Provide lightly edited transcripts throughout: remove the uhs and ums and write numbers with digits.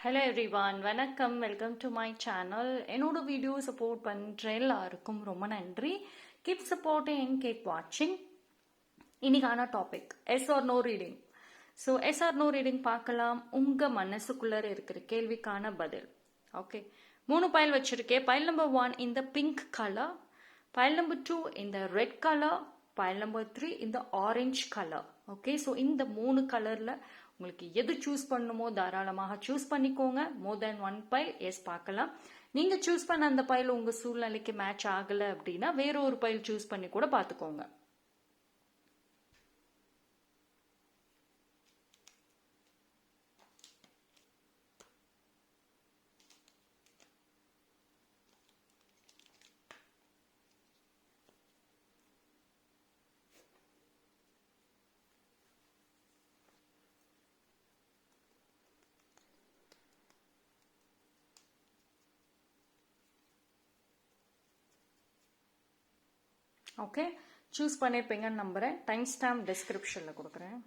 Hello everyone, வணக்கம். Welcome to my channel. என்னோட video support பண்ணுற எல்லாருக்கும் ரொம்ப நன்றி. கீப் சப்போர்ட்டிங் அண்ட் கீப் வாட்சிங். இன்னைக்கான topic yes or no reading. So yes or no reading பார்க்கலாம். உங்கள் மனசுக்குள்ளே இருக்கிற கேள்விக்கான பதில். ஓகே, 3 பைல் வச்சிருக்கேன். பைல் நம்பர் 1 இந்த பிங்க் கலர், பைல் நம்பர் 2 இந்த ரெட் கலர், பைல் நம்பர் 3 இந்த ஆரஞ்சு கலர். ஓகே, ஸோ இந்த 3 கலரில் உங்களுக்கு எது சூஸ் பண்ணுமோ தாராளமாக சூஸ் பண்ணிக்கோங்க. மோர் தேன் 1 பைல் எஸ் பார்க்கலாம். நீங்கள் சூஸ் பண்ண அந்த பைல் உங்கள் சூழ்நிலைக்கு மேட்ச் ஆகலை அப்படின்னா வேற ஒரு பைல் சூஸ் பண்ணி கூட பார்த்துக்கோங்க. ஓகே, சூஸ் பண்ணியிருப்பீங்கன்னு நம்புகிறேன். டைம் ஸ்டாம்ப் டிஸ்கிரிப்ஷனில் கொடுக்குறேன்.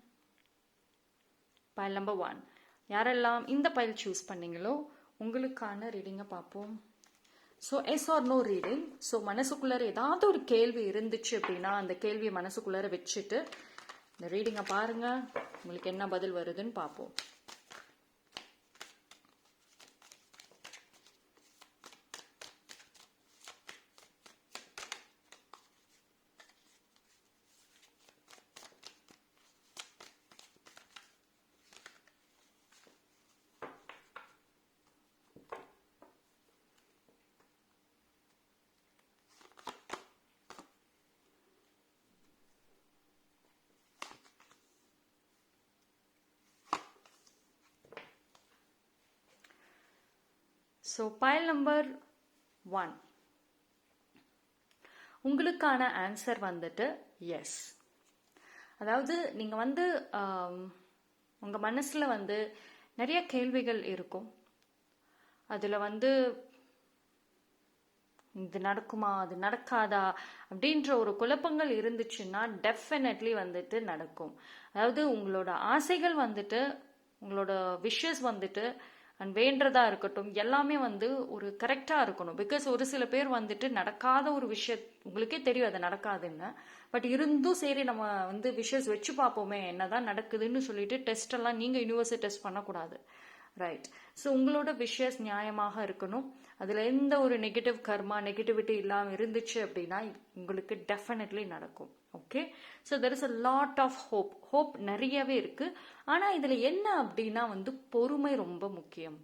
பைல் நம்பர் 1 யாரெல்லாம் இந்த பைல் சூஸ் பண்ணீங்களோ உங்களுக்கான ரீடிங்கை பார்ப்போம். So yes or no reading. So மனசுக்குள்ளார ஏதாவது ஒரு கேள்வி இருந்துச்சு அப்படின்னா அந்த கேள்வியை மனசுக்குள்ளார வச்சுட்டு இந்த ரீடிங்கை பாருங்கள். உங்களுக்கு என்ன பதில் வருதுன்னு பார்ப்போம். ஸோ பைல் நம்பர் 1 உங்களுக்கான ஆன்சர் வந்துட்டு எஸ். அதாவது நீங்கள் வந்து உங்கள் மனசில் வந்து நிறைய கேள்விகள் இருக்கும். அதில் வந்து இது நடக்குமா அது நடக்காதா அப்படின்ற ஒரு குழப்பங்கள் இருந்துச்சுன்னா டெஃபினெட்லி வந்துட்டு நடக்கும். அதாவது உங்களோட ஆசைகள் வந்துட்டு உங்களோட விஷஸ் வந்துட்டு அண்ட் வேண்டதா இருக்கட்டும் எல்லாமே வந்து ஒரு கரெக்டாக இருக்கணும். பிகாஸ் ஒரு சில பேர் வந்துட்டு நடக்காத ஒரு விஷயம் உங்களுக்கே தெரியும் அது நடக்காதுன்னு, பட் இருந்தும் சரி நம்ம வந்து விஷஸ் வச்சு பார்ப்போமே என்னதான் நடக்குதுன்னு சொல்லிட்டு டெஸ்ட் எல்லாம் நீங்கள் யூனிவர்ஸை டெஸ்ட் பண்ணக்கூடாது. ரைட். ஸோ உங்களோட விஷஸ் நியாயமாக இருக்கணும். அதில் எந்த ஒரு நெகட்டிவ் கர்மா நெகட்டிவிட்டி இல்லாமல் இருந்துச்சு அப்படின்னா உங்களுக்கு டெஃபினெட்லி நடக்கும். Okay, so there is a lot of hope நிறையவே இருக்கு. ஆனால் இதில் என்ன அப்படின்னா வந்து பொறுமை ரொம்ப முக்கியம்.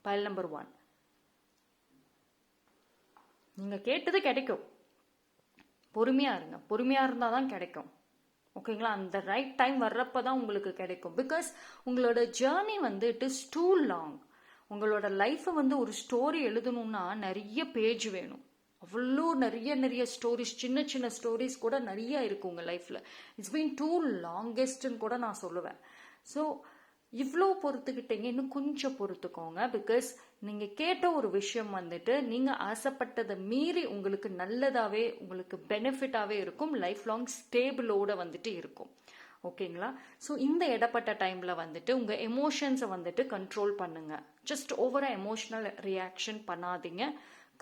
பைல் நம்பர் 1 நீங்கள் கேட்டது கிடைக்கும். பொறுமையாக இருங்க. பொறுமையாக இருந்தால் தான் கிடைக்கும். ஓகேங்களா, அந்த ரைட் டைம் வர்றப்ப தான் உங்களுக்கு கிடைக்கும். பிகாஸ் உங்களோட ஜேர்னி வந்து இட் இஸ் டூ லாங். உங்களோட லைஃப்பை வந்து ஒரு ஸ்டோரி எழுதணும்னா நிறைய பேஜ் வேணும். அவ்வளோ நிறைய ஸ்டோரிஸ், சின்ன சின்ன ஸ்டோரிஸ் கூட நிறைய இருக்கு உங்கள் லைஃப்பில். இட்ஸ் பீன் டூ லாங்கெஸ்ட்னு கூட நான் சொல்லுவேன். ஸோ இவ்வளோ பொறுத்துக்கிட்டீங்க, இன்னும் கொஞ்சம் பொறுத்துக்கோங்க. பிகாஸ் நீங்கள் கேட்ட ஒரு விஷயம் வந்துட்டு நீங்கள் ஆசைப்பட்டதை மீறி உங்களுக்கு நல்லதாகவே உங்களுக்கு பெனிஃபிட்டாகவே இருக்கும். லைஃப் லாங் ஸ்டேபிளோட வந்துட்டு இருக்கும். ஓகேங்களா, ஸோ இந்த இடப்பட்ட டைமில் வந்துட்டு உங்கள் எமோஷன்ஸை வந்துட்டு கண்ட்ரோல் பண்ணுங்க. ஜஸ்ட் ஓவராக எமோஷனல் ரியாக்ஷன் பண்ணாதீங்க.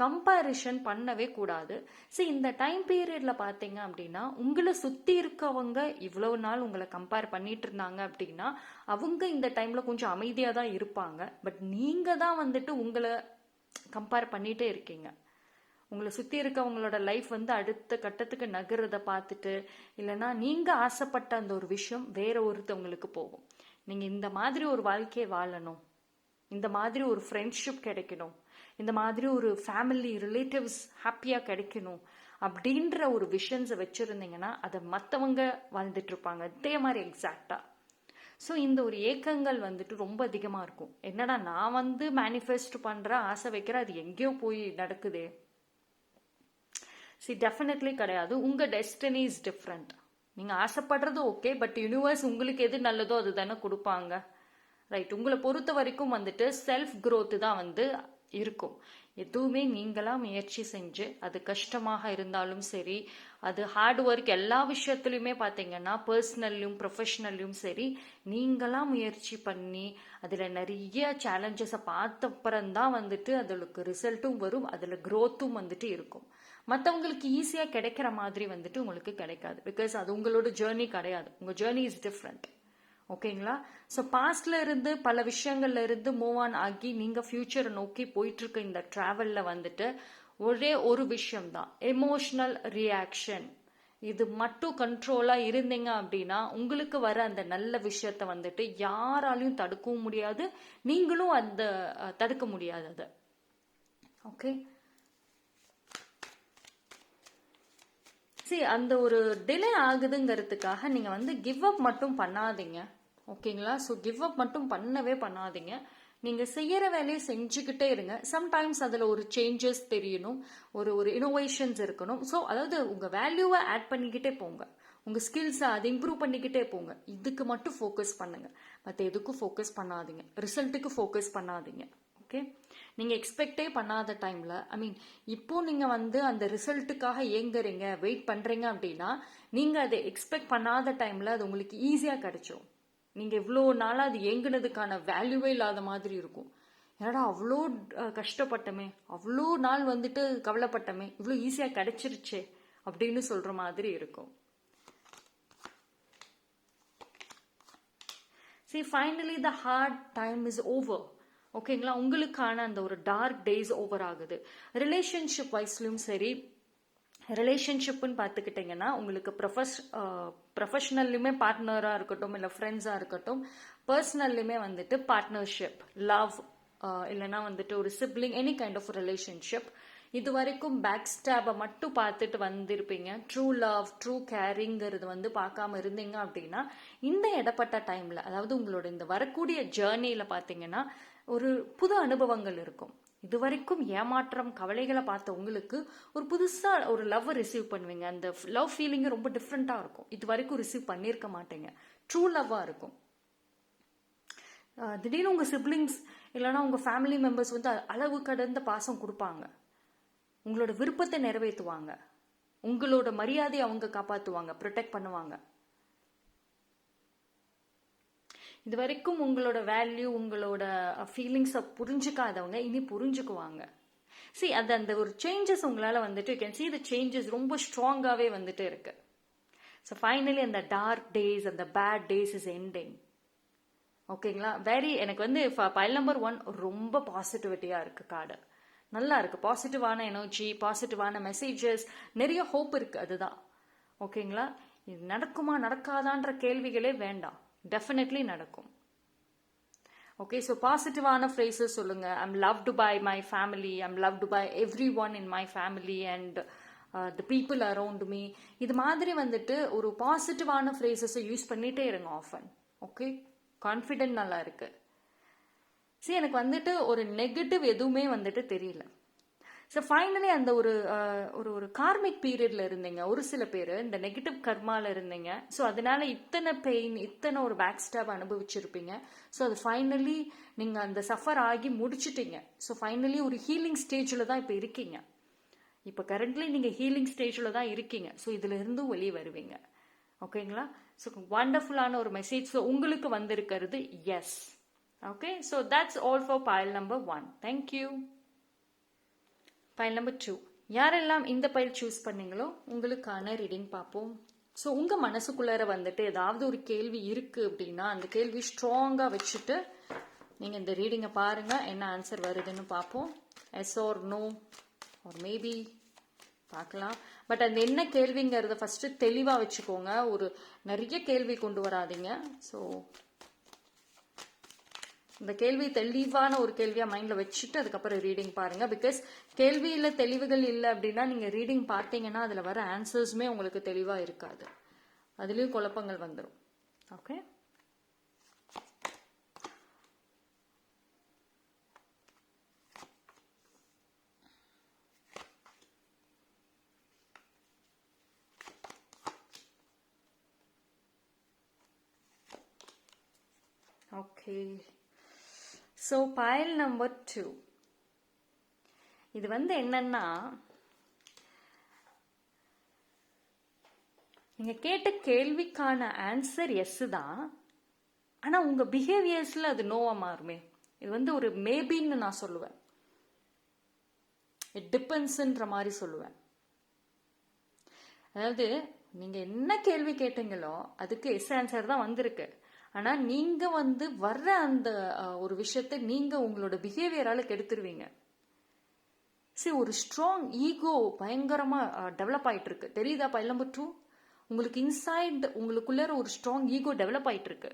கம்பேரிஷன் பண்ணவே கூடாது. சரி, இந்த டைம் பீரியட்ல பார்த்தீங்க அப்படின்னா உங்களை சுற்றி இருக்கவங்க இவ்வளவு நாள் உங்களை கம்பேர் பண்ணிட்டு இருந்தாங்க அப்படின்னா அவங்க இந்த டைம்ல கொஞ்சம் அமைதியாக தான் இருப்பாங்க. பட் நீங்க தான் வந்துட்டு உங்களை கம்பேர் பண்ணிட்டே இருக்கீங்க. உங்களை சுற்றி இருக்கவங்களோட லைஃப் வந்து அடுத்த கட்டத்துக்கு நகர்றதை பார்த்துட்டு இல்லைன்னா நீங்கள் ஆசைப்பட்ட அந்த ஒரு விஷயம் வேற ஒருத்தவங்களுக்கு போகும். நீங்கள் இந்த மாதிரி ஒரு வாழ்க்கையை வாழணும், இந்த மாதிரி ஒரு ஃப்ரெண்ட்ஷிப் கிடைக்கணும், இந்த மாதிரி ஒரு ஃபேமிலி ரிலேட்டிவ்ஸ் ஹாப்பியாக கிடைக்கணும் அப்படின்ற ஒரு விஷன்ஸை வச்சுருந்தீங்கன்னா அதை மற்றவங்க வாழ்ந்துட்டு இருப்பாங்க அதே மாதிரி எக்ஸாக்டாக. ஸோ இந்த ஒரு ஏக்கங்கள் வந்துட்டு ரொம்ப அதிகமாக இருக்கும். என்னடா நான் வந்து மேனிஃபெஸ்ட் பண்ணுறேன், ஆசை வைக்கிறேன், அது எங்கேயோ போய் நடக்குதே. டெஃபினெட்லி கிடையாது. உங்கள் டெஸ்டினி இஸ் டிஃப்ரெண்ட். நீங்கள் ஆசைப்படுறது ஓகே, பட் யூனிவர்ஸ் உங்களுக்கு எது நல்லதோ அது தானே கொடுப்பாங்க. ரைட். உங்களை பொறுத்த வரைக்கும் வந்துட்டு செல்ஃப் க்ரோத்து தான் வந்து இருக்கும். எதுவுமே நீங்களா முயற்சி செஞ்சு அது கஷ்டமாக இருந்தாலும் சரி, அது ஹார்ட் ஒர்க் எல்லா விஷயத்துலையுமே பார்த்தீங்கன்னா பர்சனல்லையும் ப்ரொஃபஷ்னல்லையும் சரி, நீங்களாம் முயற்சி பண்ணி அதில் நிறைய சேலஞ்சஸை பார்த்த அப்புறம்தான் வந்துட்டு அதுக்கு ரிசல்ட்டும் வரும், அதில் க்ரோத்தும் வந்துட்டு இருக்கும். மற்றவங்களுக்கு ஈஸியாக கிடைக்கிற மாதிரி வந்துட்டு உங்களுக்கு கிடைக்காது. பிகாஸ் அது உங்களோட ஜேர்னி கிடையாது. உங்கள் ஜேர்னி இஸ் டிஃப்ரெண்ட். ஓகேங்களா? ஸோ பாஸ்ட்ல இருந்து பல விஷயங்கள்ல இருந்து மூவ் ஆன் ஆகி நீங்கள் ஃபியூச்சரை நோக்கி போயிட்டு இருக்க இந்த ட்ராவலில் வந்துட்டு ஒரே ஒரு விஷயம்தான், எமோஷ்னல் ரியாக்ஷன். இது மட்டும் கண்ட்ரோலாக இருந்தீங்க அப்படின்னா உங்களுக்கு வர அந்த நல்ல விஷயத்த வந்துட்டு யாராலையும் தடுக்கவும் முடியாது, நீங்களும் அந்த தடுக்க முடியாது அதை. ஓகே, சரி, அந்த ஒரு டிலே ஆகுதுங்கிறதுக்காக நீங்கள் வந்து கிவ் அப் மட்டும் பண்ணாதீங்க. ஓகேங்களா? ஸோ கிவ் அப் மட்டும் பண்ணவே பண்ணாதீங்க. நீங்கள் செய்கிற வேலையை செஞ்சுக்கிட்டே இருங்க. சம்டைம்ஸ் அதில் ஒரு சேஞ்சஸ் தெரியணும், ஒரு இனோவேஷன்ஸ் இருக்கணும். ஸோ அதாவது உங்கள் வேல்யூவை ஆட் பண்ணிக்கிட்டே போங்க, உங்கள் ஸ்கில்ஸை அதை இம்ப்ரூவ் பண்ணிக்கிட்டே போங்க. இதுக்கு மட்டும் ஃபோக்கஸ் பண்ணுங்க, மற்ற எதுக்கும் ஃபோக்கஸ் பண்ணாதீங்க, ரிசல்ட்டுக்கு ஃபோக்கஸ் பண்ணாதீங்க. ஓகே, நீங்கள் எக்ஸ்பெக்டே பண்ணாத டைமில், ஐ மீன் இப்போ நீங்கள் வந்து அந்த ரிசல்ட்டுக்காக ஏங்குறீங்க, வெயிட் பண்ணுறீங்க அப்படின்னா நீங்கள் அதை எக்ஸ்பெக்ட் பண்ணாத டைமில் அது உங்களுக்கு ஈஸியாக கிடைச்சிடும். நீங்கள் இவ்வளோ நாளாக அது ஏங்குனதுக்கான வேல்யூவே இல்லாத மாதிரி இருக்கும். ஏன்னா அவ்வளோ கஷ்டப்பட்டமே, அவ்வளோ நாள் வந்துட்டு கவலைப்பட்டமே, இவ்வளோ ஈஸியாக கிடைச்சிருச்சே அப்படின்னு சொல்கிற மாதிரி இருக்கும். See, finally the hard time is over. ஓகேங்களா? உங்களுக்கான அந்த ஒரு டார்க் டேஸ் ஓவர் ஆகுது. ரிலேஷன்ஷிப் வைஸ்லையும் சரி, ரிலேஷன்ஷிப்னு பார்த்துக்கிட்டிங்கன்னா உங்களுக்கு ப்ரொஃபஷ்னல்லையுமே பார்ட்னராக இருக்கட்டும், இல்லை ஃப்ரெண்ட்ஸாக இருக்கட்டும், பர்சனல்லையுமே வந்துட்டு பார்ட்னர்ஷிப், லவ், இல்லைனா வந்துட்டு ஒரு sibling, any kind of relationship, இது வரைக்கும் பேக் ஸ்டாபை மட்டும் பார்த்துட்டு வந்திருப்பீங்க. ட்ரூ லவ், ட்ரூ கேரிங்கிறது வந்து பார்க்காம இருந்தீங்க அப்படின்னா இந்த இடப்பட்ட டைமில், அதாவது உங்களோட இந்த வரக்கூடிய ஜேர்னியில் பார்த்தீங்கன்னா ஒரு புது அனுபவங்கள் இருக்கும். இது வரைக்கும் ஏமாற்றம், கவலைகளை பார்த்த உங்களுக்கு ஒரு புதுசாக ஒரு லவ் ரிசீவ் பண்ணுவீங்க. அந்த லவ் ஃபீலிங்கு ரொம்ப டிஃப்ரெண்ட்டாக இருக்கும். இது வரைக்கும் ரிசீவ் பண்ணியிருக்க மாட்டீங்க. ட்ரூ லவ்வாக இருக்கும். திடீர்னு உங்கள் சிப்ளிங்ஸ் இல்லைனா உங்கள் ஃபேமிலி மெம்பர்ஸ் வந்து அளவு கடந்த பாசம் கொடுப்பாங்க, உங்களோட விருப்பத்தை நிறைவேற்றுவாங்க, உங்களோட மரியாதையை அவங்க காப்பாற்றுவாங்க, ப்ரொடெக்ட் பண்ணுவாங்க. இது வரைக்கும் உங்களோட வேல்யூ, உங்களோட ஃபீலிங்ஸை புரிஞ்சுக்காதவங்க இனி புரிஞ்சுக்குவாங்க. சி, அது அந்த ஒரு சேஞ்சஸ் உங்களால் வந்துட்டு you can see the changes ரொம்ப ஸ்ட்ராங்காகவே வந்துட்டு இருக்கு. ஸோ ஃபைனலி அந்த டார்க் டேஸ், அந்த பேட் டேஸ் இஸ் எண்டிங். ஓகேங்களா? எனக்கு வந்து பைல் நம்பர் 1 ரொம்ப பாசிட்டிவிட்டியாக இருக்குது. கார்டு நல்லா இருக்குது, பாசிட்டிவான எனர்ஜி, பாசிட்டிவான மெசேஜஸ், நிறைய ஹோப் இருக்குது. அதுதான். ஓகேங்களா? இது நடக்குமா நடக்காதான்ற கேள்விகளே வேண்டாம், டெஃபினெட்லி நடக்கும். ஓகே, ஸோ பாசிட்டிவான ஃப்ரேசஸ் சொல்லுங்க. I'm loved by my family, I'm loved by everyone in my family and the people around me. இது மாதிரி வந்துட்டு ஒரு பாசிட்டிவான ஃப்ரேசஸை யூஸ் பண்ணிகிட்டே இருங்க ஆஃபன். ஓகே, கான்ஃபிடென்ட் நல்லா இருக்கு. சரி, எனக்கு வந்துட்டு ஒரு நெகட்டிவ் எதுவுமே வந்துட்டு தெரியல. ஸோ ஃபைனலி அந்த ஒரு கார்மிக் பீரியட்ல இருந்தீங்க ஒரு சில பேர், இந்த நெகட்டிவ் கர்மால இருந்தீங்க. ஸோ அதனால இத்தனை பெயின், இத்தனை ஒரு பேக் ஸ்டாப் அனுபவிச்சிருப்பீங்க. ஸோ அது ஃபைனலி நீங்கள் அந்த சஃபர் ஆகி முடிச்சிட்டீங்க. ஸோ ஃபைனலி ஒரு ஹீலிங் ஸ்டேஜில் தான் இப்போ இருக்கீங்க. இப்போ கரண்ட்லி நீங்கள் ஹீலிங் ஸ்டேஜில் தான் இருக்கீங்க. ஸோ இதில் இருந்தும் வெளியே வருவீங்க. ஓகேங்களா? ஸோ வண்டர்ஃபுல்லான ஒரு மெசேஜ் உங்களுக்கு வந்திருக்கிறது. Yes. Okay, so that's all for file number 1. Thank you. File number 2, யாரெல்லாம் இந்த பைல் சூஸ் பண்ணீங்களோ உங்களுக்கான ரீடிங் பார்ப்போம். ஸோ உங்கள் மனசுக்குள்ளார வந்துட்டு ஏதாவது ஒரு கேள்வி இருக்குது அப்படின்னா அந்த கேள்வி ஸ்ட்ராங்காக வச்சுட்டு நீங்கள் இந்த ரீடிங்கை பாருங்கள், என்ன ஆன்சர் வருதுன்னு பார்ப்போம். Yes or no or maybe பார்க்கலாம். பட் அந்த என்ன கேள்விங்கிறத ஃபஸ்ட்டு தெளிவாக வச்சுக்கோங்க, ஒரு நிறைய கேள்வி கொண்டு வராதிங்க. ஸோ இந்த கேள்வி தெளிவான ஒரு கேள்வியாக மைண்டில் வச்சுட்டு அதுக்கப்புறம் ரீடிங் பாருங்கள். பிகாஸ் கேள்வியில் தெளிவுகள் இல்லை அப்படின்னா நீங்கள் ரீடிங் பார்த்தீங்கன்னா அதில் வர ஆன்சர்ஸுமே உங்களுக்கு தெளிவாக இருக்காது, அதுலேயும் குழப்பங்கள் வந்துடும். Okay, okay. So file number 2, இது வந்து என்னன்னா நீங்கள் கேட்ட கேள்விக்கான ஆன்சர் எஸ் தான். ஆனால் உங்கள் பிஹேவியர்ஸில் அது நோவாக மாறுமே. இது வந்து ஒரு மேபின்னு நான் சொல்லுவேன். இட் டிபெண்ட்ஸ்ன்ற மாதிரி சொல்லுவேன். அதாவது நீங்கள் என்ன கேள்வி கேட்டீங்களோ அதுக்கு எஸ் ஆன்சர் தான் வந்திருக்கு. ஆனால் நீங்கள் வந்து வர்ற அந்த ஒரு விஷயத்தை நீங்கள் உங்களோட பிஹேவியரால் கெடுத்துருவீங்க. சரி, ஒரு ஸ்ட்ராங் ஈகோ பயங்கரமாக டெவலப் ஆகிட்டு இருக்கு. தெரியுதா? பாயிண்ட் நம்பர் 2, உங்களுக்கு இன்சைட் உங்களுக்குள்ள ஒரு ஸ்ட்ராங் ஈகோ டெவலப் ஆகிட்டு இருக்கு.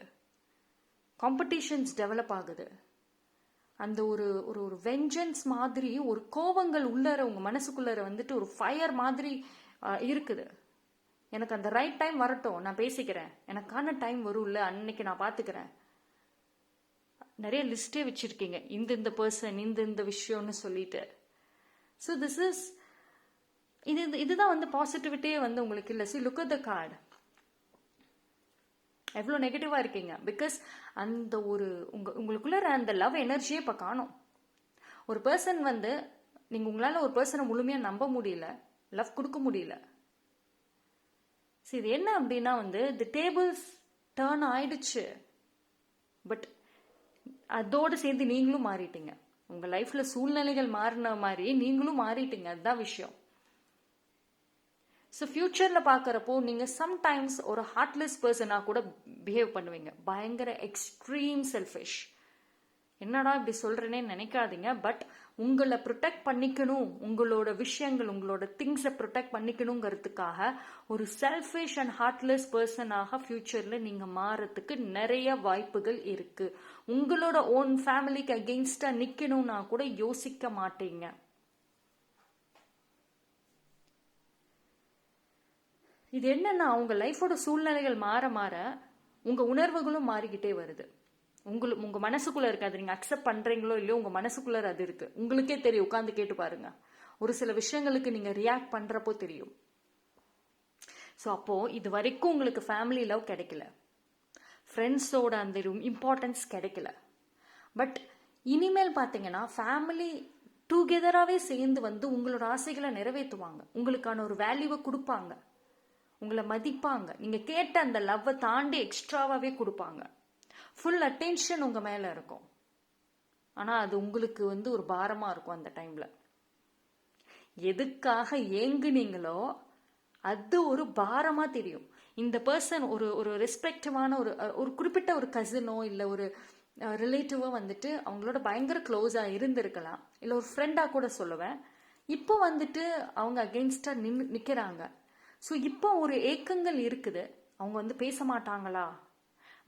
காம்படிஷன்ஸ் டெவலப் ஆகுது. அந்த ஒரு ஒரு ஒரு வெஞ்சன்ஸ் மாதிரி ஒரு கோபங்கள் உள்ளார உங்கள் மனசுக்குள்ளார வந்துட்டு ஒரு ஃபயர் மாதிரி இருக்குது. எனக்கு அந்த ரைட் டைம் வரட்டும், நான் பேசிக்கிறேன், எனக்கான டைம் வரும்ல, அன்னைக்கு நான் பார்த்துக்கிறேன். நிறைய லிஸ்டே வச்சுருக்கீங்க, இந்த பர்சன் இந்த விஷயம்னு சொல்லிட்டு. ஸோ திஸ் இஸ் இதுதான் வந்து பாசிட்டிவிட்டியே வந்து உங்களுக்கு இல்லை. C, look at the card. எவ்வளோ நெகட்டிவாக இருக்கீங்க. பிகாஸ் அந்த ஒரு உங்களுக்குள்ள அந்த லவ் எனர்ஜியே இப்போ காணும். ஒரு பர்சன் வந்து நீங்கள் உங்களால் ஒரு பர்சனை முழுமையாக நம்ப முடியல, லவ் கொடுக்க முடியல. சரி, இது என்ன அப்படின்னா வந்து தி டேபிள்ஸ் டர்ன் ஆயிடுச்சு. பட் அதோடு சேர்ந்து நீங்களும் மாறிட்டீங்க. உங்கள் லைஃப்பில் சூழ்நிலைகள் மாறின மாதிரி நீங்களும் மாறிட்டீங்க. அதுதான் விஷயம். ஸோ ஃப்யூச்சரில் பார்க்குறப்போ நீங்கள் சம்டைம்ஸ் ஒரு ஹார்ட்லெஸ் பர்சனாக கூட பிஹேவ் பண்ணுவீங்க. பயங்கர எக்ஸ்ட்ரீம் செல்ஃபிஷ். என்னடா இப்படி சொல்கிறேனே நினைக்காதீங்க. பட் உங்களை ப்ரொடெக்ட் பண்ணிக்கணும், உங்களோட விஷயங்கள் உங்களோட திங்ஸை ப்ரொடெக்ட் பண்ணிக்கணுங்கிறதுக்காக ஒரு செல்ஃபிஷ் அண்ட் ஹார்ட்லெஸ் பர்சனாக ஃப்யூச்சரில் நீங்கள் மாறத்துக்கு நிறைய வாய்ப்புகள் இருக்குது. உங்களோட ஓன் ஃபேமிலிக்கு அகெயின்ஸ்டாக நிற்கணும்னா கூட யோசிக்க மாட்டீங்க. இது என்னன்னா உங்க லைஃபோட சூழ்நிலைகள் மாற மாற உங்க உணர்வுகளும் மாறிக்கிட்டே வருது. உங்க மனசுக்குள்ள இருக்காது. நீங்க அக்செப்ட் பண்றீங்களோ இல்லையோ, உங்க மனசுக்குள்ள அது இருக்கு. உங்களுக்கே தெரியும். உட்காந்து கேட்டு பாருங்க. ஒரு சில விஷயங்களுக்கு நீங்க ரியாக்ட் பண்றப்போ தெரியும். ஸோ அப்போ இது வரைக்கும் உங்களுக்கு ஃபேமிலி லவ் கிடைக்கல, ஃப்ரெண்ட்ஸோட அந்த இம்பார்ட்டன்ஸ் கிடைக்கல. பட் இனிமேல் பார்த்தீங்கன்னா ஃபேமிலி டுகெதராகவே சேர்ந்து வந்து உங்களோட ஆசைகளை நிறைவேற்றுவாங்க. உங்களுக்கான ஒரு வேல்யூவை கொடுப்பாங்க, உங்களை மதிப்பாங்க. நீங்கள் கேட்ட அந்த லவ்வை தாண்டி எக்ஸ்ட்ராவாகவே கொடுப்பாங்க. ஃபுல் அட்டென்ஷன் உங்கள் மேலே இருக்கும். ஆனால் அது உங்களுக்கு வந்து ஒரு பாரமாக இருக்கும். அந்த டைமில் எதுக்காக ஏங்குனீங்களோ அது ஒரு பாரமாக தெரியும். இந்த பர்சன் ஒரு ரெஸ்பெக்டிவான ஒரு குறிப்பிட்ட ஒரு கசினோ இல்லை ஒரு ரிலேட்டிவோ வந்துட்டு அவங்களோட பயங்கர க்ளோஸாக இருந்திருக்கலாம், இல்லை ஒரு ஃப்ரெண்டாக கூட சொல்லுவேன். இப்போ வந்துட்டு அவங்க அகெயின்ஸ்டாக நிற்கிறாங்க. ஸோ இப்போ ஒரு ஏக்கங்கள் இருக்குது. அவங்க வந்து பேச மாட்டாங்களா,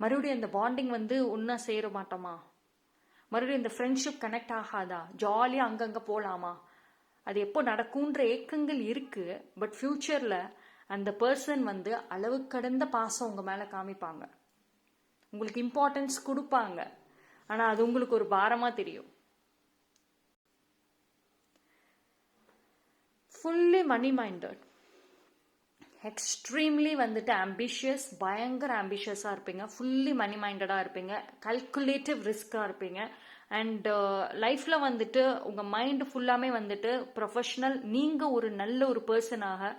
மறுபடியும் அந்த பாண்டிங் வந்து ஒன்றா சேர மாட்டோமா, மறுபடியும் இந்த ஃப்ரெண்ட்ஷிப் கனெக்ட் ஆகாதா, ஜாலியாக அங்கங்கே போகலாமா, அது எப்போ நடக்கும்ன்ற ஏக்கங்கள் இருக்குது. பட் ஃப்யூச்சரில் அந்த பர்சன் வந்து அளவு கடந்த பாசம் உங்கள் மேலே காமிப்பாங்க, உங்களுக்கு இம்பார்ட்டன்ஸ் கொடுப்பாங்க. ஆனால் அது உங்களுக்கு ஒரு பாரமாக தெரியும். ஃபுல்லி மணி மைண்டட், எக்ஸ்ட்ரீம்லி வந்துட்டு ஆம்பிஷியஸ், பயங்கர ஆம்பிஷியஸாக இருப்பீங்க. ஃபுல்லி மணி மைண்டடாக இருப்பீங்க. கல்குலேட்டிவ் ரிஸ்காக இருப்பீங்க. அண்ட் லைஃப்பில் வந்துட்டு உங்கள் மைண்டு ஃபுல்லாமே வந்துட்டு ப்ரொஃபஷ்னல். நீங்கள் ஒரு நல்ல ஒரு பர்சனாக,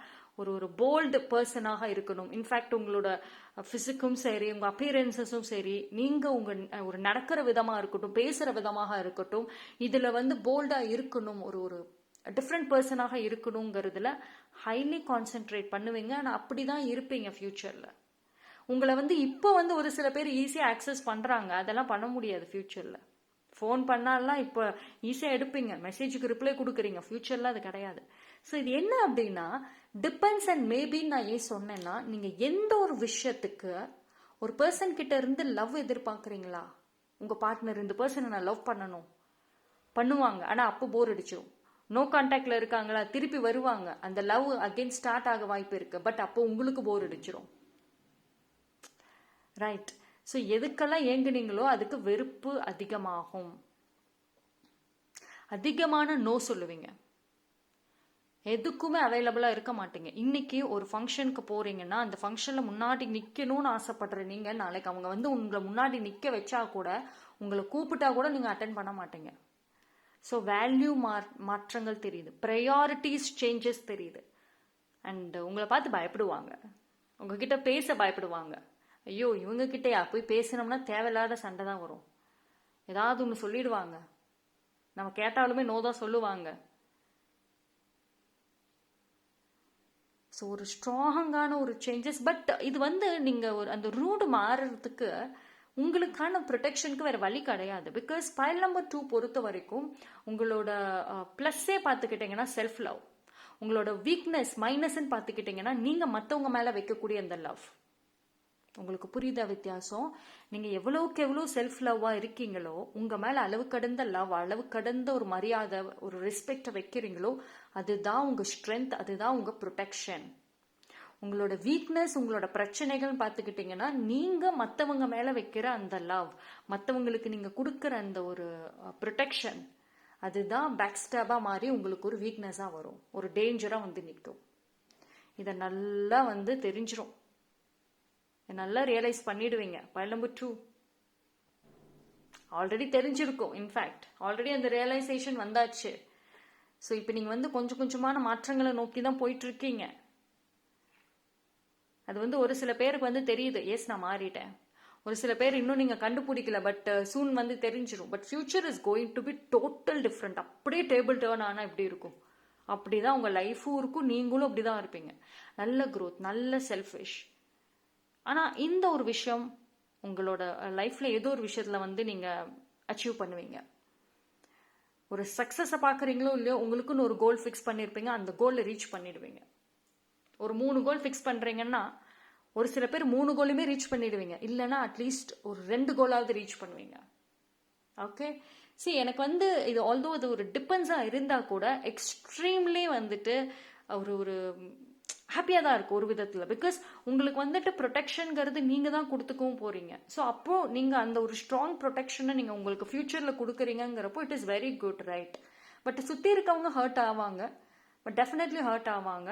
ஒரு போல்டு பர்சனாக இருக்கணும். இன்ஃபேக்ட் உங்களோட ஃபிசிக்கும் சரி, உங்கள் அப்பியரன்சஸும் சரி, நீங்கள் உங்கள் ஒரு நடக்கிற விதமாக இருக்கட்டும், பேசுகிற விதமாக இருக்கட்டும், இதில் வந்து போல்டாக இருக்கணும், ஒரு டிஃப்ரெண்ட் பர்சனாக இருக்கணுங்கிறதுல ஹைலி கான்சென்ட்ரேட் பண்ணுவீங்க. ஆனால் அப்படி தான் இருப்பீங்க ஃப்யூச்சரில். உங்களை வந்து இப்போ வந்து ஒரு சில பேர் ஈஸியாக ஆக்சஸ் பண்ணுறாங்க, அதெல்லாம் பண்ண முடியாது ஃப்யூச்சரில். ஃபோன் பண்ணாலாம் இப்போ ஈஸியாக எடுப்பீங்க, மெசேஜுக்கு ரிப்ளை கொடுக்குறீங்க. ஃப்யூச்சரில் அது கிடையாது. ஸோ இது என்ன அப்படின்னா டிபெண்ட்ஸ் அண்ட் மேபின்னு நான் ஏன் சொன்னேன்னா, நீங்கள் எந்த ஒரு விஷயத்துக்கு ஒரு பர்சன் கிட்ட இருந்து லவ் எதிர்பார்க்குறீங்களா, உங்கள் பார்ட்னர் இந்த பர்சனை நான் லவ் பண்ணுவாங்க, ஆனால் அப்போ போர் அடிச்சிடும். நோ கான்டாக்ட்ல இருக்காங்களா, திருப்பி வருவாங்க, அந்த லவ் அகெயின் ஸ்டார்ட் ஆக வாய்ப்பு இருக்கு. பட் அப்போ உங்களுக்கு போர் அடிச்சிடும், ரைட்? ஸோ எதுக்கெல்லாம் ஏங்குனீங்களோ அதுக்கு வெறுப்பு அதிகமாகும். அதிகமான நோ சொல்லுவீங்க, எதுக்குமே அவைலபிளாக இருக்க மாட்டீங்க. இன்னைக்கு ஒரு ஃபங்க்ஷனுக்கு போறீங்கன்னா அந்த ஃபங்க்ஷனில் முன்னாடி நிற்கணும்னு ஆசைப்படுற நீங்கள், நாளைக்கு அவங்க வந்து உங்களை முன்னாடி நிற்க வச்சா கூட, உங்களை கூப்பிட்டா கூட நீங்கள் அட்டென்ட் பண்ண மாட்டீங்க. ஸோ வேல்யூ மாற்றங்கள் தெரியுது, ப்ரையாரிட்டிஸ் சேஞ்சஸ் தெரியுது. அண்ட் உங்களை பார்த்து பயப்படுவாங்க. உங்ககிட்ட பேச பயப்படுவாங்க. ஐயோ இவங்க கிட்டயா போய் பேசினோம்னா தேவையில்லாத சண்டை தான் வரும், ஏதாவது ஒன்று சொல்லிடுவாங்க, நம்ம கேட்டாலுமே நோ தான் சொல்லுவாங்க. ஸோ ஒரு ஸ்ட்ராங்கான ஒரு சேஞ்சஸ். பட் இது வந்து நீங்கள் ஒரு அந்த ரூட் மாறுறதுக்கு உங்களுக்கான ப்ரொடெக்ஷனுக்கு வேறு வழி கிடையாது. பிகாஸ் பைல் நம்பர் 2 பொறுத்த வரைக்கும் உங்களோட ப்ளஸ்ஸே பார்த்துக்கிட்டிங்கன்னா செல்ஃப் லவ், உங்களோட வீக்னஸ் மைனஸ்ன்னு பார்த்துக்கிட்டிங்கன்னா நீங்கள் மற்றவங்க மேலே வைக்கக்கூடிய அந்த லவ். உங்களுக்கு புரியுதா வித்தியாசம்? நீங்கள் எவ்வளோக்கு எவ்வளோ செல்ஃப் லவ்வாக இருக்கீங்களோ, உங்கள் மேலே அளவு கடந்த லவ், அளவு கடந்த ஒரு மரியாதை, ஒரு ரெஸ்பெக்டை வைக்கிறீங்களோ, அதுதான் உங்கள் ஸ்ட்ரென்த், அதுதான் உங்கள் ப்ரொடெக்ஷன். உங்களோட வீக்னஸ், உங்களோட பிரச்சனைகள் பார்த்துக்கிட்டிங்கன்னா நீங்கள் மற்றவங்க மேலே வைக்கிற அந்த லவ், மற்றவங்களுக்கு நீங்கள் கொடுக்குற அந்த ஒரு ப்ரொடெக்ஷன், அதுதான் பேக் ஸ்டாப்பாக மாறி உங்களுக்கு ஒரு வீக்னஸாக வரும், ஒரு டேஞ்சராக வந்து நிற்கும். இதை நல்லா வந்து தெரிஞ்சிடும், நல்லா ரியலைஸ் பண்ணிடுவீங்க. பைல் நம்பர் 2 ஆல்ரெடி தெரிஞ்சிருக்கும். இன்ஃபேக்ட் ஆல்ரெடி அந்த ரியலைசேஷன் வந்தாச்சு. ஸோ இப்போ நீங்கள் வந்து கொஞ்சம் கொஞ்சமான மாற்றங்களை நோக்கி தான் போயிட்டு இருக்கீங்க. அது வந்து ஒரு சில பேருக்கு வந்து தெரியுது, எஸ் நான் மாறிட்டேன். ஒரு சில பேர் இன்னும் நீங்கள் கண்டுபிடிக்கல, பட் சூன் வந்து தெரிஞ்சிடும். But future is going to be total different. அப்படியே டேபிள் டேர்ன் ஆனால் எப்படி இருக்கும், அப்படிதான் உங்கள் லைஃபும் இருக்கும், நீங்களும் அப்படி தான் இருப்பீங்க. நல்ல க்ரோத், நல்ல செல்ஃபிஷ். ஆனால் இந்த ஒரு விஷயம் உங்களோட லைஃப்பில் ஏதோ ஒரு விஷயத்தில் வந்து நீங்கள் அச்சீவ் பண்ணுவீங்க. ஒரு சக்ஸஸை பார்க்குறீங்களோ இல்லையோ, உங்களுக்குன்னு ஒரு கோல் ஃபிக்ஸ் பண்ணியிருப்பீங்க, அந்த கோலில் ரீச் பண்ணிடுவீங்க. ஒரு 3 கோல் ஃபிக்ஸ் பண்ணுறீங்கன்னா ஒரு சில பேர் 3 கோலுமே ரீச் பண்ணிடுவீங்க, இல்லைன்னா அட்லீஸ்ட் ஒரு 2 கோலாவது ரீச் பண்ணுவீங்க. ஓகே, சரி, எனக்கு வந்து இது ஆல்தோ அது ஒரு டிபெண்ட்ஸாக இருந்தால் கூட எக்ஸ்ட்ரீம்லி வந்துட்டு ஒரு ஹாப்பியாக தான் இருக்கும் ஒரு விதத்தில். பிகாஸ் உங்களுக்கு வந்துட்டு ப்ரொடெக்ஷனுங்கிறது நீங்கள் தான் கொடுத்துக்கவும் போகிறீங்க. ஸோ அப்போது நீங்கள் அந்த ஒரு ஸ்ட்ராங் ப்ரொடெக்ஷனை நீங்கள் உங்களுக்கு ஃப்யூச்சரில் கொடுக்குறீங்கிறப்போ it is very good, right? But சுற்றி இருக்கவங்க ஹர்ட் ஆவாங்க, பட் டெஃபினெட்லி ஹர்ட் ஆவாங்க.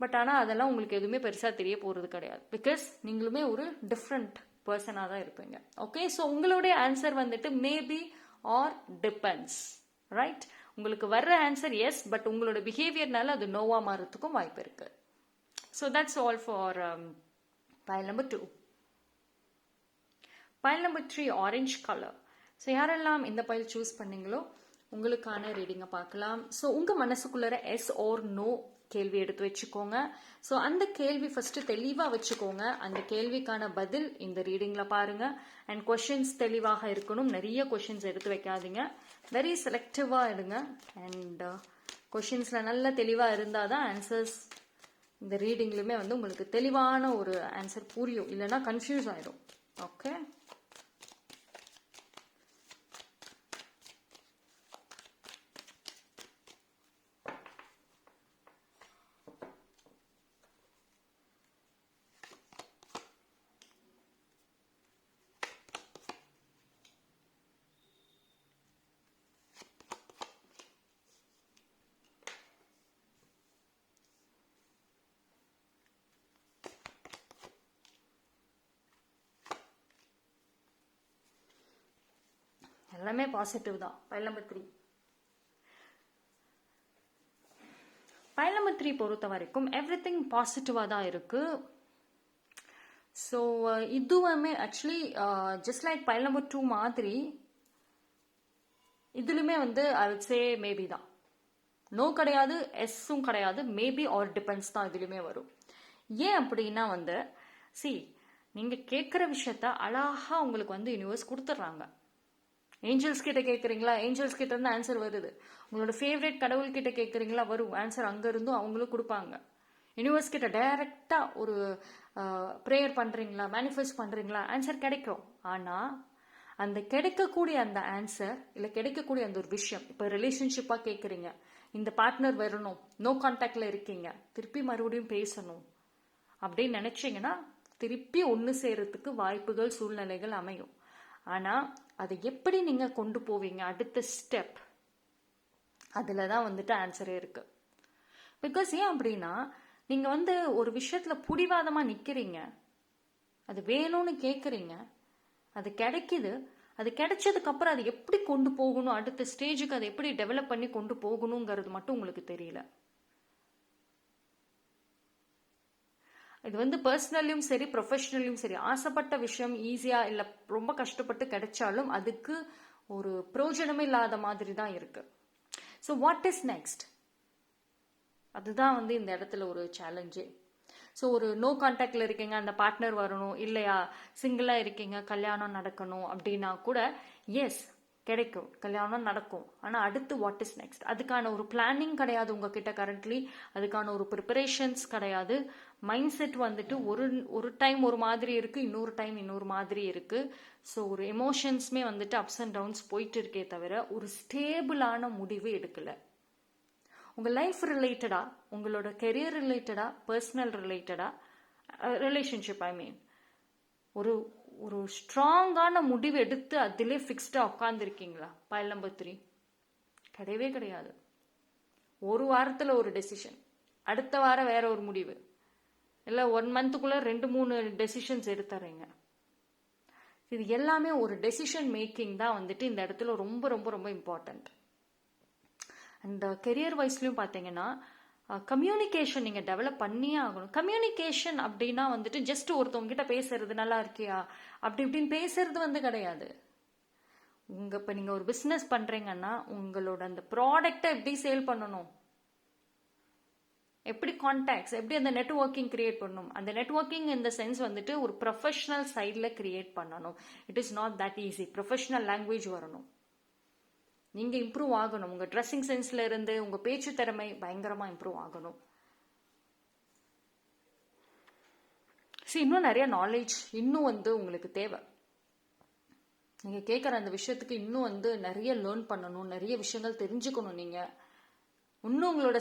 பட் ஆனால் அதெல்லாம் உங்களுக்கு எதுவுமே பெருசாக தெரிய போகிறது கிடையாது. பிகாஸ் நீங்களுமே ஒரு டிஃப்ரெண்ட் பர்சனாக தான் இருப்பீங்க. ஓகே, ஸோ உங்களுடைய ஆன்சர் வந்துட்டு மேபி ஆர் டிபெண்ட்ஸ், ரைட்? உங்களுக்கு வர்ற ஆன்சர் எஸ், பட் உங்களோட பிஹேவியர்னால அது நோவாக மாறதுக்கும் வாய்ப்பு இருக்குது. So that's all for pile number 2. Pile number 3, orange color. So யாரெல்லாம் இந்த pile choose பண்ணீங்களோ உங்களுக்கான ரீடிங்கை பார்க்கலாம். ஸோ உங்கள் மனசுக்குள்ளே எஸ் ஆர் நோ கேள்வி எடுத்து வச்சுக்கோங்க. ஸோ அந்த கேள்வி ஃபஸ்ட்டு தெளிவாக வச்சுக்கோங்க. அந்த கேள்விக்கான பதில் இந்த ரீடிங்கில் பாருங்கள். அண்ட் கொஷின்ஸ் தெளிவாக இருக்கணும், நிறைய கொஷின்ஸ் எடுத்து வைக்காதீங்க, வெரி செலக்டிவாக எடுங்க. அண்ட் கொஷின்ஸில் நல்ல தெளிவாக இருந்தால் தான் ஆன்சர்ஸ் இந்த ரீடிங்லையுமே வந்து உங்களுக்கு தெளிவான ஒரு ஆன்சர் புரியும், இல்லைன்னா கன்ஃபியூஸ் ஆயிடும். ஓகே, எல்லாமே பாசிட்டிவ் தான். File number 3. பைல் நம்பர் 3 பொறுத்த வரைக்கும் எவ்ரி திங் பாசிட்டிவாக தான் இருக்கு. ஸோ இதுவுமே actually just like file number 2 மாதிரி இதுலையுமே வந்து ஐ வுட் சே மேபி தான். நோ கிடையாது, எஸ்ஸும் கிடையாது, மேபி ஆர் டிபெண்ட்ஸ் தான் இதுலையுமே வரும். ஏன் அப்படின்னா வந்து நீங்கள் கேட்குற விஷயத்த அழகாக உங்களுக்கு வந்து யூனிவர்ஸ் கொடுத்துட்றாங்க. ஏஞ்சல்ஸ் கிட்ட கேட்குறீங்களா, ஏஞ்சல்ஸ் கிட்ட இருந்து ஆன்சர் வருது. உங்களோட ஃபேவரட் கடவுள் கிட்ட கேட்குறீங்களா, வரும் ஆன்சர், அங்கேருந்தும் அவங்களும் கொடுப்பாங்க. யூனிவர்ஸ் கிட்ட டைரெக்டாக ஒரு ப்ரேயர் பண்ணுறீங்களா, மேனிஃபெஸ்ட் பண்ணுறீங்களா, ஆன்சர் கிடைக்கும். ஆனால் அந்த கிடைக்கக்கூடிய அந்த ஆன்சர் இல்லை கிடைக்கக்கூடிய அந்த ஒரு விஷயம், இப்போ ரிலேஷன்ஷிப்பாக கேட்குறீங்க, இந்த பார்ட்னர் வரணும், நோ கான்டாக்டில் இருக்கீங்க, திருப்பி மறுபடியும் பேசணும் அப்படின்னு நினச்சிங்கன்னா திருப்பி ஒன்று சேரத்துக்கு வாய்ப்புகள், சூழ்நிலைகள் அமையும். ஆனால் அதை எப்படி நீங்கள் கொண்டு போவீங்க, அடுத்த ஸ்டெப், அதில் தான் வந்துட்டு ஆன்சரே இருக்கு. பிகாஸ் ஏன் அப்படின்னா நீங்கள் வந்து ஒரு விஷயத்தில் பிடிவாதமாக நிற்கிறீங்க, அது வேணும்னு கேட்குறீங்க, அது கிடைக்குது, அது கிடைச்சதுக்கப்புறம் அதை எப்படி கொண்டு போகணும், அடுத்த ஸ்டேஜுக்கு அதை எப்படி டெவலப் பண்ணி கொண்டு போகணுங்கிறது மட்டும் உங்களுக்கு தெரியல. இது வந்து பர்சனல்லையும் சரி ப்ரொஃபஷனல்லையும் சரி, ஆசைப்பட்ட விஷயம் ஈஸியாக இல்லை ரொம்ப கஷ்டப்பட்டு கிடைச்சாலும் அதுக்கு ஒரு பிரயோஜனமே இல்லாத மாதிரி தான் இருக்கு. So what is next? அதுதான் வந்து இந்த இடத்துல ஒரு சேலஞ்சே. ஸோ ஒரு நோ கான்டாக்டில் இருக்கீங்க, அந்த பார்ட்னர் வரணும், இல்லையா சிங்கிளாக இருக்கீங்க, கல்யாணம் நடக்கணும் அப்படின்னா கூட எஸ் கிடைக்கும், கல்யாணம் நடக்கும். ஆனால் அடுத்து வாட் இஸ் நெக்ஸ்ட்? அதுக்கான ஒரு பிளானிங் கிடையாது உங்ககிட்ட கரண்ட்லி, அதுக்கான ஒரு ப்ரிப்பரேஷன்ஸ் கிடையாது. மைண்ட் செட் வந்துட்டு ஒரு டைம் ஒரு மாதிரி இருக்கு, இன்னொரு டைம் இன்னொரு மாதிரி இருக்கு. ஸோ ஒரு எமோஷன்ஸுமே வந்துட்டு அப்ஸ் அண்ட் டவுன்ஸ் போயிட்டு இருக்கே தவிர ஒரு ஸ்டேபிளான முடிவு எடுக்கலை. உங்கள் லைஃப் ரிலேட்டடா, உங்களோட கெரியர் ரிலேட்டடா, பர்சனல் ரிலேட்டடா, ரிலேஷன்ஷிப் ஒரு ஒரு ஸ்ட்ராங்கான முடிவு எடுத்து அதிலே ஃபிக்ஸ்டாக உட்காந்துருக்கீங்களா? பைல் நம்பர் 3 கிடையவே கிடையாது. ஒரு வாரத்தில் ஒரு டெசிஷன், அடுத்த வாரம் வேற ஒரு முடிவு, இல்லை 1 மந்த்துக்குள்ளே 2-3 டெசிஷன்ஸ் எடுத்துறீங்க. இது எல்லாமே ஒரு டெசிஷன் மேக்கிங் தான் வந்துட்டு இந்த இடத்துல ரொம்ப ரொம்ப ரொம்ப இம்பார்ட்டண்ட். அண்ட் கெரியர் வைஸ்லையும் பார்த்தீங்கன்னா கம்யூனிகேஷன் நீங்கள் டெவலப் பண்ணியே ஆகணும். கம்யூனிகேஷன் அப்படின்னா வந்துட்டு ஜஸ்ட் ஒருத்தவங்க கிட்ட பேசுறது, நல்லா இருக்கியா அப்படி இப்படின்னு பேசுறது வந்து கிடையாது. இப்போ நீங்கள் ஒரு பிஸ்னஸ் பண்ணுறீங்கன்னா உங்களோட அந்த ப்ராடக்டை எப்படி சேல் பண்ணணும், எப்படி கான்டாக்ட்ஸ், எப்படி அந்த நெட்வொர்க்கிங் கிரியேட் பண்ணணும். அந்த நெட்வொர்க்கிங் இந்த சென்ஸ் வந்துட்டு ஒரு ப்ரொஃபஷனல் சைடில் கிரியேட் பண்ணணும். It is not that easy. Professional language வரணும், நீங்கள் இம்ப்ரூவ் ஆகணும். உங்கள் ட்ரெஸ்ஸிங் சென்ஸ்ல இருந்து உங்கள் பேச்சு திறமை பயங்கரமாக இம்ப்ரூவ் ஆகணும். இன்னும் நிறைய நாலேஜ் இன்னும் வந்து உங்களுக்கு தேவை. நீங்கள் கேட்குற அந்த விஷயத்துக்கு இன்னும் வந்து நிறைய லேர்ன் பண்ணணும், நிறைய விஷயங்கள் தெரிஞ்சுக்கணும். நீங்கள் இன்னும் உங்களோட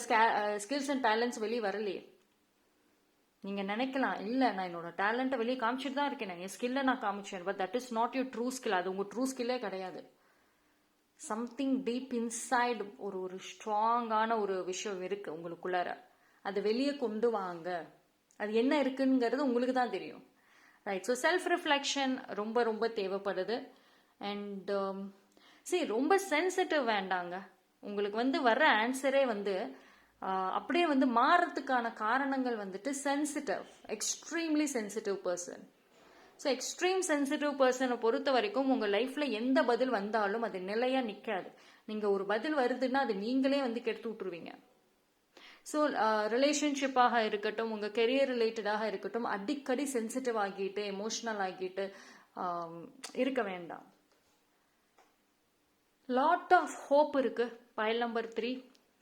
ஸ்கில்ஸ் அண்ட் டேலண்ட்ஸ் வெளியே வரலையே. நீங்கள் நினைக்கலாம், இல்லை நான் என்னோட டேலண்ட்டை வெளியே காமிச்சிட்டு தான் இருக்கேன், என் ஸ்கில்லை நான் காமிச்சேன், but that is not your true skill. அது உங்கள் ட்ரூ ஸ்கில்லே கிடையாது. சம்திங் டீப் இன்சைடு ஒரு ஸ்ட்ராங்கான ஒரு விஷயம் இருக்கு உங்களுக்குள்ளார. அதை வெளியே கொண்டு வாங்க. அது என்ன இருக்குங்கிறது உங்களுக்கு தான் தெரியும், ரைட்? ஸோ செல்ஃப் ரிஃப்ளெக்ஷன் ரொம்ப ரொம்ப தேவைப்படுது. அண்ட் ரொம்ப சென்சிட்டிவ் வேண்டாங்க. உங்களுக்கு வந்து வர்ற ஆன்சரே வந்து அப்படியே வந்து மாறத்துக்கான காரணங்கள் வந்துட்டு sensitive, extremely sensitive person. So extreme sensitive பர்சனை பொறுத்த வரைக்கும் உங்கள் லைஃப்பில் எந்த பதில் வந்தாலும் அது நிலையாக நிற்காது. நீங்கள் ஒரு பதில் வருதுன்னா அது நீங்களே வந்து கெடுத்து விட்டுருவீங்க. ஸோ ரிலேஷன்ஷிப்பாக இருக்கட்டும், உங்கள் கெரியர் ரிலேட்டடாக இருக்கட்டும், அடிக்கடி சென்சிட்டிவ் ஆகிட்டு எமோஷ்னல் ஆகிட்டு இருக்க வேண்டாம். லாட் ஆஃப் ஹோப் இருக்குது பைல் நம்பர் 3.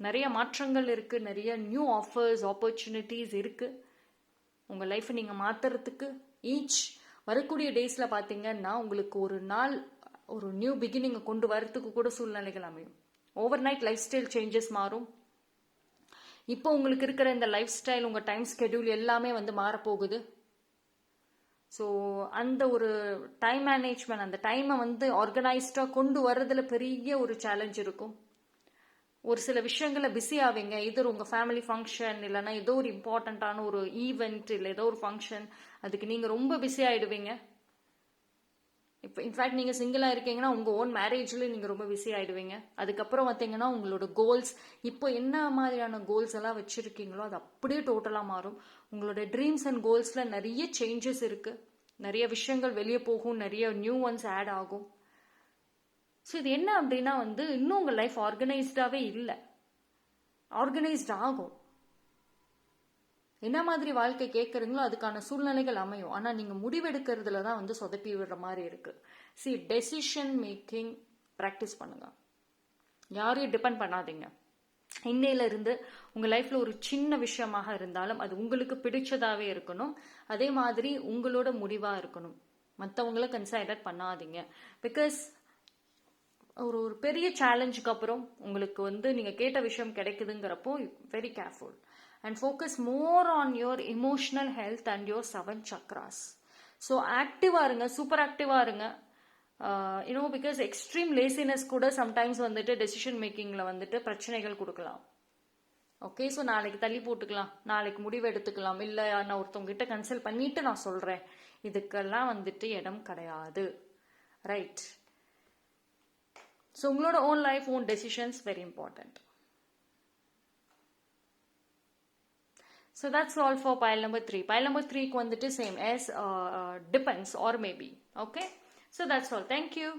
நிறைய மாற்றங்கள் இருக்குது, நிறைய நியூ ஆஃபர்ஸ், ஆப்பர்ச்சுனிட்டிஸ் இருக்குது உங்கள் லைஃப்பை நீங்கள் மாற்றுறதுக்கு. வரக்கூடிய டேஸில் பார்த்தீங்கன்னா உங்களுக்கு ஒரு நாள் ஒரு நியூ பிகினிங்கை கொண்டு வரத்துக்கு கூட சூழ்நிலைகள் அமையும். Over night life style changes மாறும். இப்போ உங்களுக்கு இருக்கிற இந்த லைஃப் ஸ்டைல், உங்கள் டைம் ஸ்கெடியூல் எல்லாமே வந்து மாறப்போகுது. ஸோ அந்த ஒரு டைம் மேனேஜ்மெண்ட், அந்த டைமை வந்து ஆர்கனைஸ்டாக கொண்டு வர்றதுல பெரிய ஒரு சேலஞ்ச் இருக்கும். ஒரு சில விஷயங்களை பிஸி ஆவீங்க. இதர் உங்கள் ஃபேமிலி ஃபங்க்ஷன், இல்லைன்னா ஏதோ ஒரு இம்பார்ட்டண்ட்டான ஒரு ஈவெண்ட், இல்லை ஏதோ ஒரு ஃபங்க்ஷன், அதுக்கு நீங்கள் ரொம்ப பிஸி ஆகிடுவீங்க. இப்போ இன்ஃபேக்ட் நீங்கள் சிங்கிளாக இருக்கீங்கன்னா உங்கள் ஓன் மேரேஜில் நீங்கள் ரொம்ப பிஸி ஆகிடுவீங்க. அதுக்கப்புறம் பார்த்தீங்கன்னா உங்களோட கோல்ஸ், இப்போ என்ன மாதிரியான கோல்ஸ் எல்லாம் வச்சுருக்கீங்களோ அது அப்படியே டோட்டலாக மாறும். உங்களோட ட்ரீம்ஸ் அண்ட் கோல்ஸில் நிறைய சேஞ்சஸ் இருக்குது. நிறைய விஷயங்கள் வெளியே போகும், நிறைய நியூ ஒன்ஸ் ஆட் ஆகும். ஸோ இது என்ன அப்படின்னா வந்து இன்னும் உங்கள் லைஃப் ஆர்கனைஸ்டாகவே இல்லை, ஆர்கனைஸ்ட் ஆகும். என்ன மாதிரி வாழ்க்கை கேட்குறீங்களோ அதுக்கான சூழ்நிலைகள் அமையும். ஆனால் நீங்கள் முடிவெடுக்கிறதுல தான் வந்து சொதப்பி விடுற மாதிரி இருக்குது. டெசிஷன் மேக்கிங் ப்ராக்டிஸ் பண்ணுங்க. யாரையும் டிபெண்ட் பண்ணாதீங்க. இன்னையிலிருந்து உங்கள் லைஃப்பில் ஒரு சின்ன விஷயமாக இருந்தாலும் அது உங்களுக்கு பிடிச்சதாகவே இருக்கணும். அதே மாதிரி உங்களோட முடிவாக இருக்கணும். மற்றவங்கள கன்சிடர் பண்ணாதீங்க. பிகாஸ் ஒரு பெரிய சேலஞ்சுக்கு அப்புறம் உங்களுக்கு வந்து நீங்கள் கேட்ட விஷயம் கிடைக்குதுங்கிறப்போ very careful and focus more on your emotional health and your 7 chakras. So ஆக்டிவாக இருங்க, சூப்பர் ஆக்டிவாக இருங்க. பிகாஸ் எக்ஸ்ட்ரீம் லேசினஸ் கூட சம்டைம்ஸ் வந்துட்டு டெசிஷன் மேக்கிங்கில் வந்துட்டு பிரச்சனைகள் கொடுக்கலாம். ஓகே, ஸோ நாளைக்கு தள்ளி போட்டுக்கலாம், நாளைக்கு முடிவு எடுத்துக்கலாம், இல்லை நான் ஒருத்தவங்க கிட்ட கன்சல்ட் பண்ணிட்டு நான் சொல்கிறேன், இதுக்கெல்லாம் வந்துட்டு இடம் கிடையாது, ரைட்? ஸோ உங்களோட own life, own decisions very important. So that's all for pile number 3. Pile number 3 க்கு வந்துட்டு same as depends or maybe. Okay. So that's all. Thank you.